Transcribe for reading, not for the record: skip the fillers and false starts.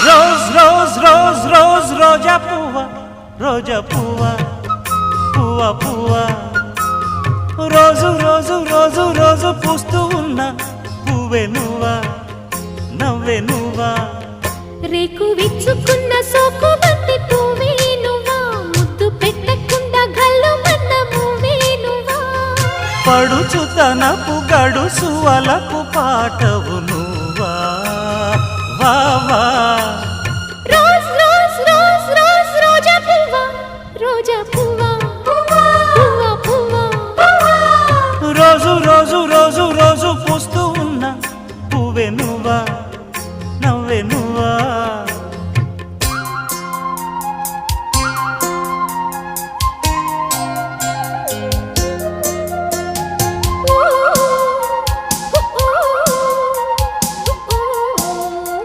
rose rose rose rose రోజా పువ్వ రోజా పువ్వ పువ్వ పువ్వ రోజు రోజు రోజు రోజు పూస్తూ ఉన్న పువ్వే నువ్వా నవ్వే నువ్వా రేకు విచ్చుకున్న సోకు బంతి పువ్వే నువ్వా ముద్దు పెట్టకుండా గల్లు మన్న పువ్వే నువ్వా పడుచుతనపు గడుసు అలకు పాటవు నువ్వా వా వా రోజ్ రోజ్ రోజ్ రోజ్ రోజా పువ్వ రోజా పువ్వ పువ్వ పువ్వ రోజు రోజు రోజు రోజు పూస్తూ ఉన్న పువ్వే నువ్వా నవ్వే నువ్వా